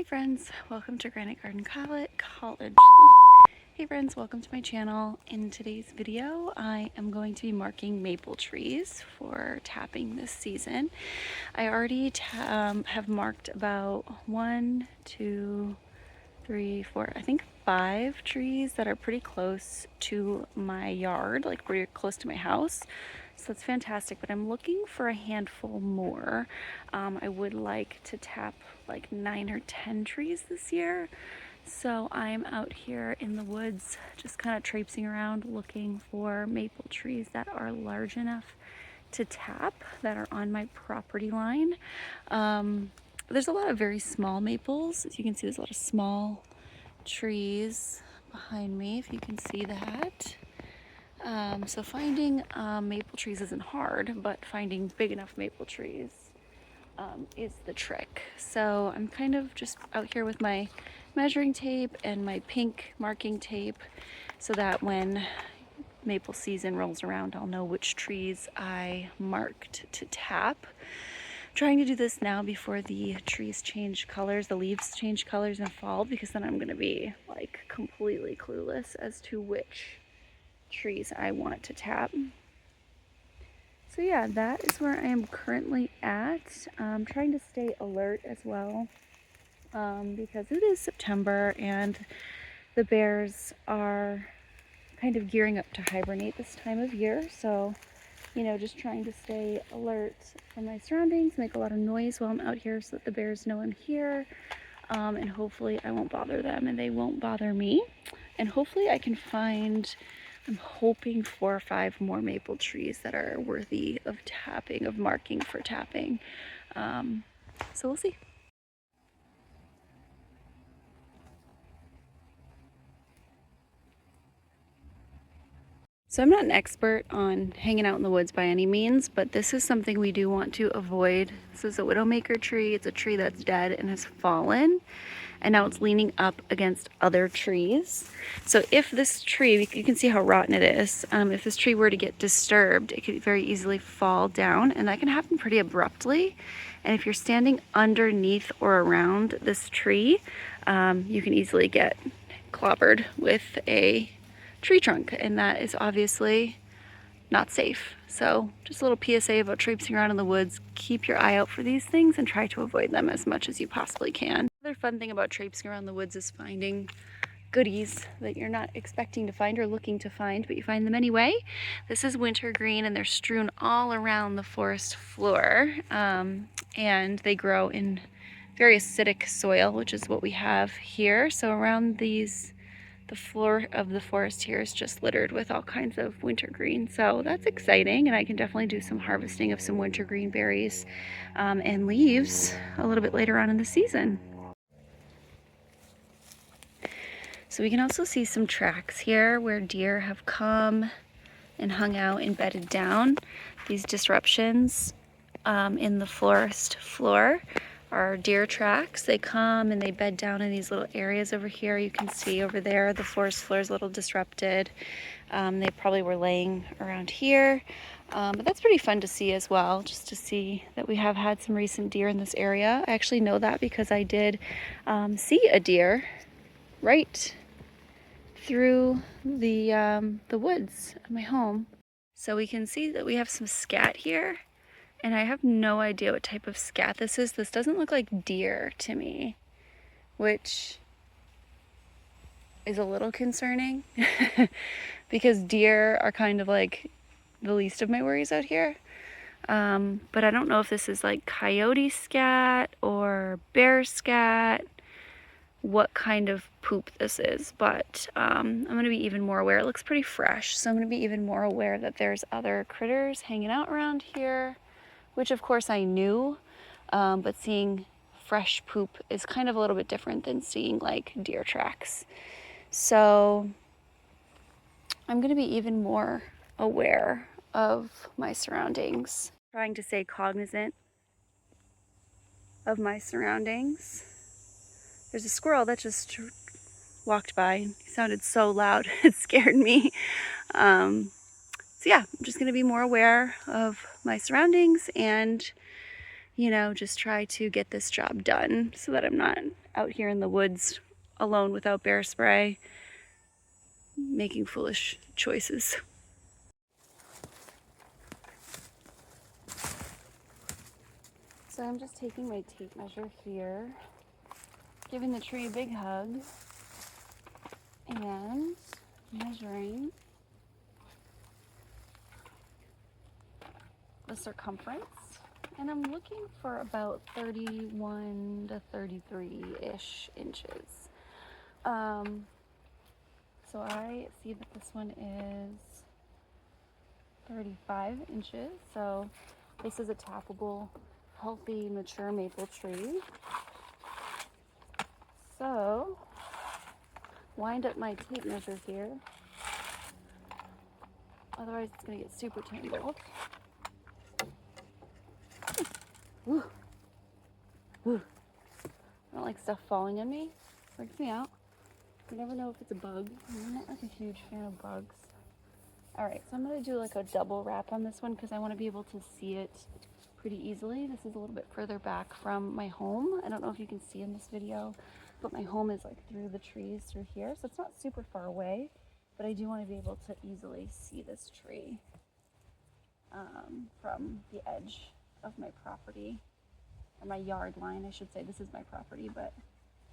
Hi friends, welcome to Granite Garden College. Hey friends, welcome to my channel. In today's video, I am going to be marking maple trees for tapping this season. I already have marked about 1, 2, 3, 4, I think 5 trees that are pretty close to my yard, like pretty close to my house. So that's fantastic, but I'm looking for a handful more. I would like to tap like 9 or 10 trees this year. So I'm out here in the woods just kind of traipsing around looking for maple trees that are large enough to tap, that are on my property line. There's a lot of very small maples. As you can see, there's a lot of small trees behind me, if you can see that. So finding maple trees isn't hard, but finding big enough maple trees is the trick. So I'm kind of just out here with my measuring tape and my pink marking tape so that when maple season rolls around, I'll know which trees I marked to tap. I'm trying to do this now before the trees change colors, the leaves change colors in fall, because then I'm going to be like completely clueless as to which trees I want to tap. So yeah, that is where I am currently at. I'm trying to stay alert as well because it is September and the bears are kind of gearing up to hibernate this time of year. So, you know, just trying to stay alert for my surroundings, make a lot of noise while I'm out here so that the bears know I'm here. And hopefully I won't bother them and they won't bother me. And hopefully I can find, I'm hoping 4 or 5 more maple trees that are worthy of tapping, of marking for tapping. So we'll see. So I'm not an expert on hanging out in the woods by any means, but this is something we do want to avoid. This is a widowmaker tree. It's a tree that's dead and has fallen, and now it's leaning up against other trees. So if this tree, you can see how rotten it is, if this tree were to get disturbed, it could very easily fall down, and that can happen pretty abruptly. And if you're standing underneath or around this tree, you can easily get clobbered with a tree trunk, and that is obviously not safe. So just a little PSA about traipsing around in the woods. Keep your eye out for these things and try to avoid them as much as you possibly can. Another fun thing about traipsing around the woods is finding goodies that you're not expecting to find or looking to find, but you find them anyway. This is wintergreen, and they're strewn all around the forest floor, and they grow in very acidic soil, which is what we have here. So around these, the floor of the forest here is just littered with all kinds of wintergreen. So that's exciting, and I can definitely do some harvesting of some wintergreen berries and leaves a little bit later on in the season. So we can also see some tracks here where deer have come and hung out and bedded down. These disruptions in the forest floor are deer tracks. They come and they bed down in these little areas over here. You can see over there the forest floor is a little disrupted. They probably were laying around here, but that's pretty fun to see as well, just to see that we have had some recent deer in this area. I actually know that because I did see a deer right through the woods of my home. So we can see that we have some scat here, and I have no idea what type of scat this is. This doesn't look like deer to me, which is a little concerning because deer are kind of like the least of my worries out here. But I don't know if this is like coyote scat or bear scat, what kind of poop this is, but I'm going to be even more aware. It looks pretty fresh, so I'm going to be even more aware that there's other critters hanging out around here, which of course I knew, but seeing fresh poop is kind of a little bit different than seeing like deer tracks. So I'm going to be even more aware of my surroundings, trying to stay cognizant of my surroundings. There's a squirrel that just walked by. He sounded so loud, it scared me. So yeah, I'm just gonna be more aware of my surroundings and you know, just try to get this job done so that I'm not out here in the woods alone without bear spray, making foolish choices. So I'm just taking my tape measure here, giving the tree a big hug, and measuring the circumference. And I'm looking for about 31 to 33-ish inches. So I see that this one is 35 inches. So this is a tappable, healthy, mature maple tree. So wind up my tape measure here. Otherwise it's gonna get super tangled. Ooh. Ooh. I don't like stuff falling on me. Freaks me out. You never know if it's a bug. I'm not like a huge fan of bugs. Alright, so I'm going to do like a double wrap on this one because I want to be able to see it pretty easily. This is a little bit further back from my home. I don't know if you can see in this video, but my home is like through the trees through here. So it's not super far away, but I do want to be able to easily see this tree from the edge of my property, or my yard line, I should say. This is my property, but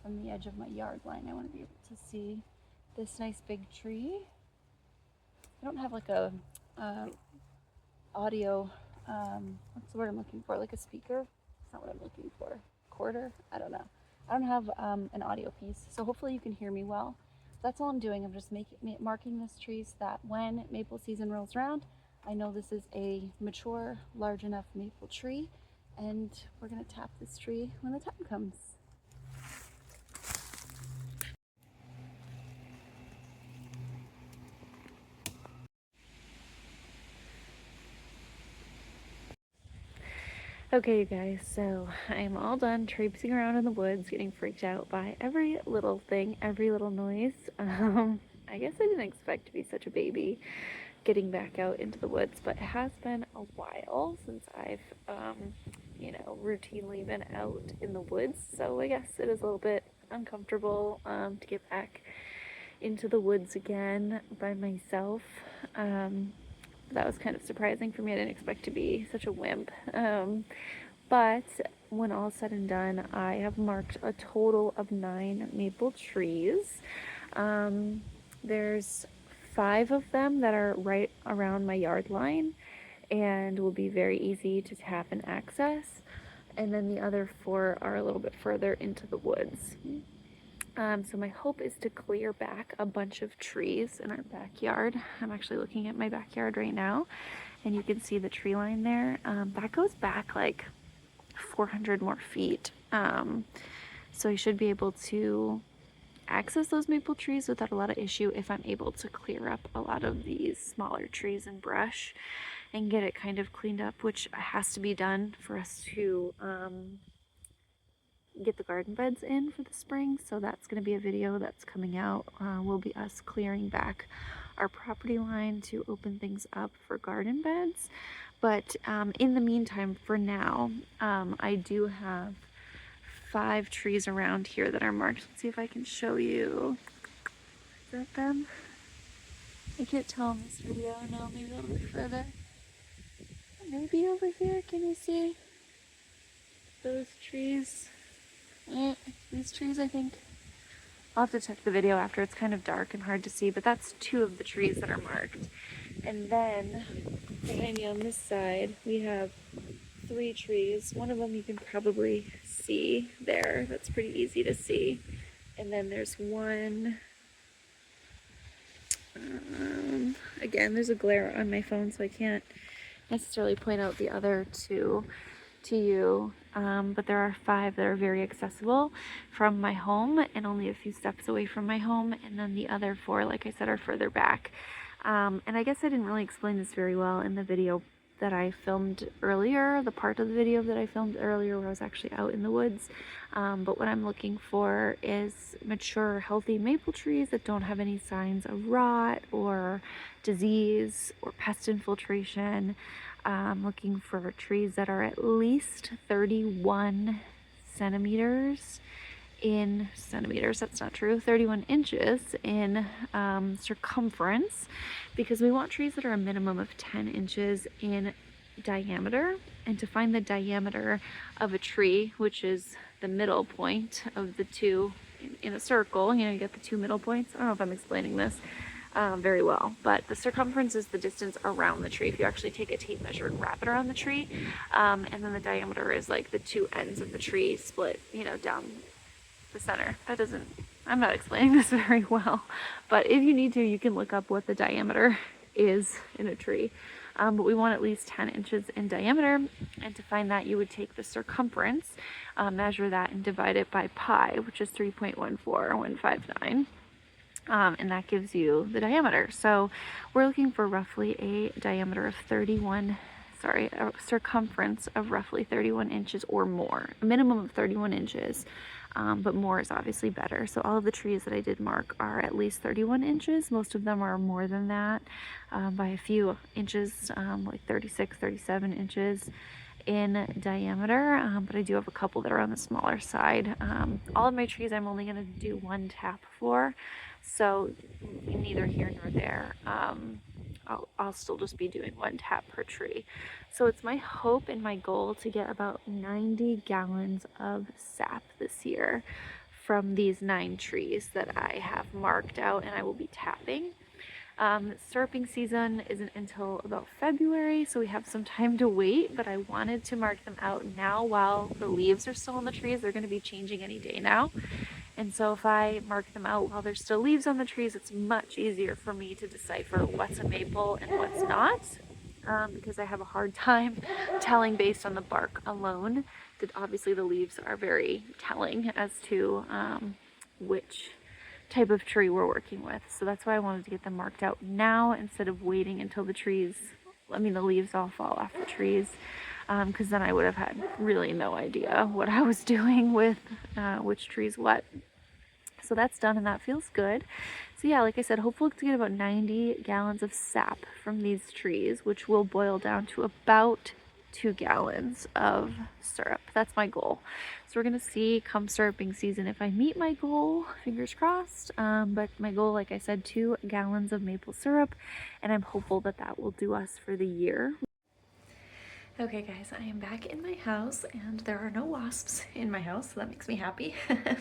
from the edge of my yard line, I want to be able to see this nice big tree. I don't have like a audio, what's the word I'm looking for? Like a speaker? That's not what I'm looking for. Recorder? I don't know. I don't have an audio piece, so hopefully you can hear me well. That's all I'm doing. I'm just marking this tree so that when maple season rolls around, I know this is a mature, large enough maple tree, and we're gonna tap this tree when the time comes. Okay, you guys, so I'm all done traipsing around in the woods, getting freaked out by every little thing, every little noise. I guess I didn't expect to be such a baby getting back out into the woods, but it has been a while since I've, you know, routinely been out in the woods, so I guess it is a little bit uncomfortable to get back into the woods again by myself. That was kind of surprising for me. I didn't expect to be such a wimp. But when all said and done, I have marked a total of 9 maple trees. There's 5 of them that are right around my yard line and will be very easy to tap and access. And then the other 4 are a little bit further into the woods. So my hope is to clear back a bunch of trees in our backyard. I'm actually looking at my backyard right now, and you can see the tree line there. That goes back like 400 more feet. So I should be able to access those maple trees without a lot of issue if I'm able to clear up a lot of these smaller trees and brush and get it kind of cleaned up, which has to be done for us to get the garden beds in for the spring. So that's going to be a video that's coming out. Will be us clearing back our property line to open things up for garden beds. But in the meantime, for now, I do have 5 trees around here that are marked. Let's see if I can show you. Is that them? I can't tell in this video. No, maybe a little bit further. Maybe over here. Can you see those trees? These trees, I think. I'll have to check the video after. It's kind of dark and hard to see, but that's 2 of the trees that are marked. And then behind me on this side, we have 3 trees. One of them you can probably see there. That's pretty easy to see. And then there's one. Again, there's a glare on my phone, so I can't necessarily point out the other 2 to you, but there are 5 that are very accessible from my home and only a few steps away from my home, and then the other 4, like I said, are further back. And I guess I didn't really explain this very well in the video that I filmed earlier, the part of the video that I filmed earlier where I was actually out in the woods. But what I'm looking for is mature, healthy maple trees that don't have any signs of rot or disease or pest infiltration. I'm looking for trees that are at least 31 centimeters in centimeters, that's not true, 31 inches in circumference, because we want trees that are a minimum of 10 inches in diameter. And to find the diameter of a tree, which is the middle point of the two in a circle, you know, you get the two middle points. I don't know if I'm explaining this very well, but the circumference is the distance around the tree. If you actually take a tape measure and wrap it around the tree, and then the diameter is like the two ends of the tree split, you know, down the center. That doesn't, I'm not explaining this very well, but if you need to, you can look up what the diameter is in a tree. But we want at least 10 inches in diameter, and to find that you would take the circumference, measure that, and divide it by pi, which is 3.14159. And that gives you the diameter. So we're looking for roughly a diameter of a circumference of roughly 31 inches or more, a minimum of 31 inches, but more is obviously better. So all of the trees that I did mark are at least 31 inches. Most of them are more than that by a few inches, like 36, 37 inches in diameter, but I do have a couple that are on the smaller side. All of my trees I'm only going to do one tap for, so neither here nor there. I'll still just be doing one tap per tree. So it's my hope and my goal to get about 90 gallons of sap this year from these 9 trees that I have marked out and I will be tapping. Syruping season isn't until about February, so we have some time to wait, but I wanted to mark them out now while the leaves are still on the trees. They're going to be changing any day now. And so if I mark them out while there's still leaves on the trees, it's much easier for me to decipher what's a maple and what's not, because I have a hard time telling based on the bark alone. That obviously the leaves are very telling as to which type of tree we're working with. So that's why I wanted to get them marked out now instead of waiting until the leaves all fall off the trees, because then I would have had really no idea what I was doing with which trees what. So that's done and that feels good. So yeah, like I said, hopefully to get about 90 gallons of sap from these trees, which will boil down to about 2 gallons of syrup. That's my goal. So we're gonna see come syruping season if I meet my goal, fingers crossed. But my goal, like I said, 2 gallons of maple syrup, and I'm hopeful that that will do us for the year. Okay guys, I am back in my house and there are no wasps in my house, so that makes me happy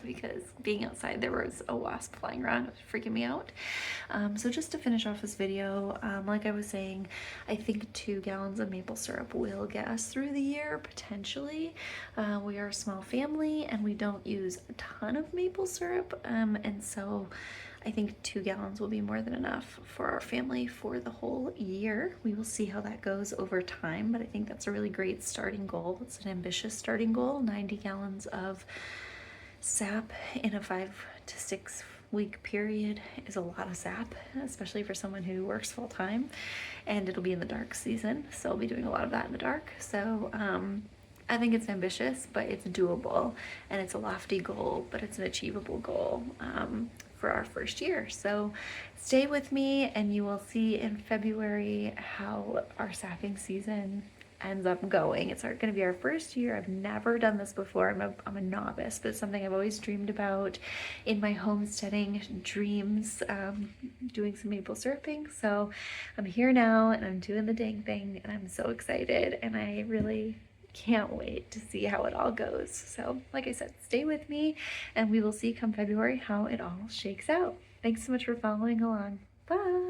because being outside there was a wasp flying around. It was freaking me out. So just to finish off this video, like I was saying, I think 2 gallons of maple syrup will get us through the year, potentially. We are a small family and we don't use a ton of maple syrup, and so I think 2 gallons will be more than enough for our family for the whole year. We will see how that goes over time, but I think that's a really great starting goal. It's an ambitious starting goal. 90 gallons of sap in a 5 to 6 week period is a lot of sap, especially for someone who works full time, and it'll be in the dark season, so I'll be doing a lot of that in the dark. So I think it's ambitious, but it's doable, and it's a lofty goal, but it's an achievable goal for our first year. So stay with me and you will see in February how our sapping season ends up going. It's going to be our first year. I've never done this before. I'm a novice, but it's something I've always dreamed about in my homesteading dreams, doing some maple syruping. So I'm here now and I'm doing the dang thing and I'm so excited, and I really can't wait to see how it all goes. So like I said, stay with me and we will see come February how it all shakes out. Thanks so much for following along. Bye.